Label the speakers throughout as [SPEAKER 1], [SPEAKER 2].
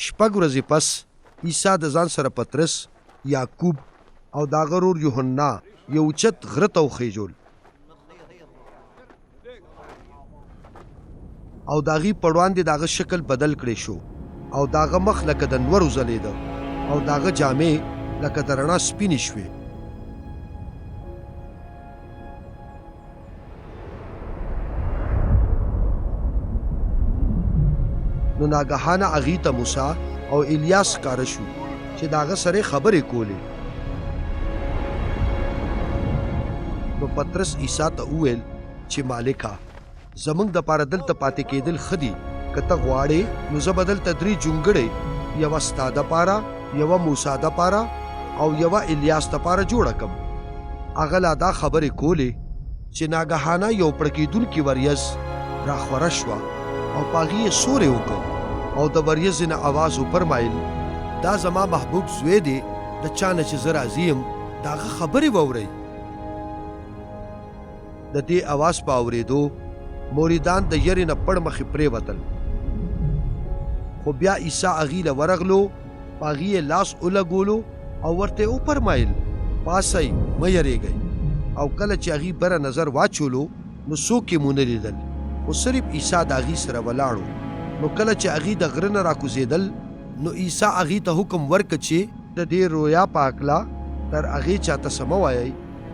[SPEAKER 1] شپږ ورځې پس عیسی د ځان سره پطرس، یعقوب او د هغه ورور یوحنا یو اوچت غره ته وخیژول او د هغې په وړاندې د هغه شکل بدل کړی شو او د هغه مخ لکه د انورو ځلېده او د هغه جامې لکه د رڼا سپینې شوې. نو ناګهانه هغې ته موسی او الیاس ښکاره شو چې د هغه سره خبرې کولې. نو پطرس عیسی ته وویل چې مالکه، زمونږ دپاره دلته پاتې کېدل ښه دي. که ته غواړې نو زه به دلته 3 جونګړې، یوه ستا دپاره، یوه موسی دپاره او یوه الیاس دپاره جوړه کړم. هغه لا دا خبرې کولې چې ناګهانه یو پړکېدونکې وریځ راخوره شوه او په هغې یې سوری وکړ او د وریځې نه اواز وفرمایل، دا زما محبوب زوی دی، د چا نه چې زه راضي یم د هغه خبرې واورئ. د دې اواز په اورېدو مریدان د یرې نه پړ مخې پرېوتل. خو بیا عیسی هغې له ورغلو، په هغې یې لاس ولګولو او ورته یې وفرمایل، پاسئ، مه یریږئ. او کله چې هغې بره نظر واچولو نو څوک یې مونه لیدل، خو صرف عیسی د هغې سره ولاړو. نو کله چې هغې د غره نه راکوزېدل نو عیسی هغې ته حکم ورکړ چې د دې رویا په هکله تر هغې چاته څه مه وایئ،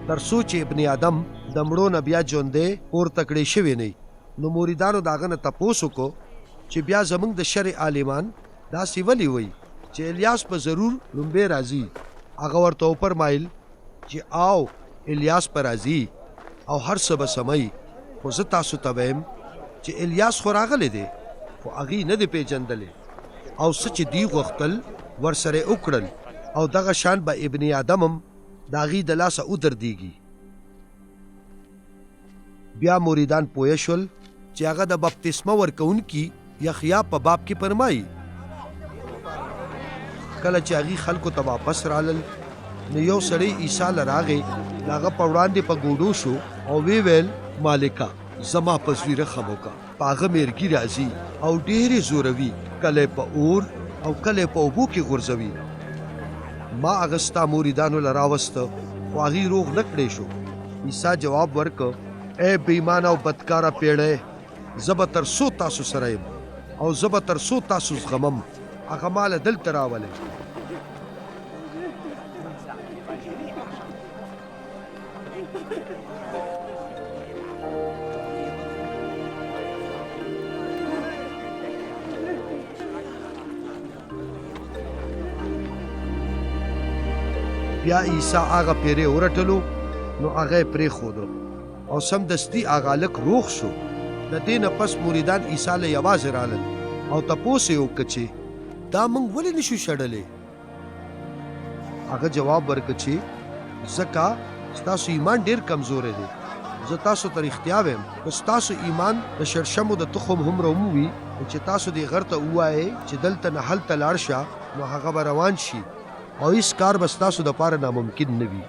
[SPEAKER 1] تر څو چې ابن آدم د مړو نه بیا ژوندی پورته کړی شوی نه. نو مریدانو د هغه نه تپوس وکړو چې بیا زموږ د شرع عالمان داسې ولې وایي چې الیاس به ضرور لومبی راځي. هغه ورته وفرمایل چې آو، الیاس به راځي او هر څه به سموي. خو زه تاسو ته وایم چې الیاس خو راغلی دی، خو هغې نه دی پیژندلی، او څه چې دوی غوښتل ورسره یې وکړل، او دغه شان به ابن آدم هم د هغې د لاسه ودردېږي. بیا مریدان پوه شول چې هغه د بپتسمه ورکوونکي یحیی په باب کې فرمایي. کله چې هغې خلکو ته واپس رالل نو یو سړی عیسی له راغی، د هغه په وړاندې په ګوډو شو او ویې ویل، مالکه، زما په زوی رحم وکړه، په هغه میرګي راځي او ډېرې زوروي، کله په اور او کله په اوبو کې غورځوي. ما هغه ستا مریدانو له راوسته خو هغې روغ نه کړی شو. عیسی جواب ورکړ، ای بېایمانه او بدکاره پیړۍ، زه به تر څو تاسو سره یم او زه به تر څو تاسو زغمم. هغه ماله دلته راولئ. بیا عیسی هغه پیرې ورټلو نو هغه یې پرېښودو او سمدستي هغه هلک روغ شو. د دې نه پس مریدان عیسی له یوازې رالل او تپوس یې وکړه چې دا موږ ولې نشو شړلی؟ هغه جواب ورکړه چې ځکه ستاسو ایمان ډېر کمزوری دی. زه تاسو ته رښتیا وایم، که ستاسو ایمان د شړشمو د تخم هومره هم وي چې تاسو دې غر ته ووایئ چې دلته نه هلته لاړ شه، نو هغه به روان شي او هیڅ کار به ستاسو دپاره ناممکن نه وي.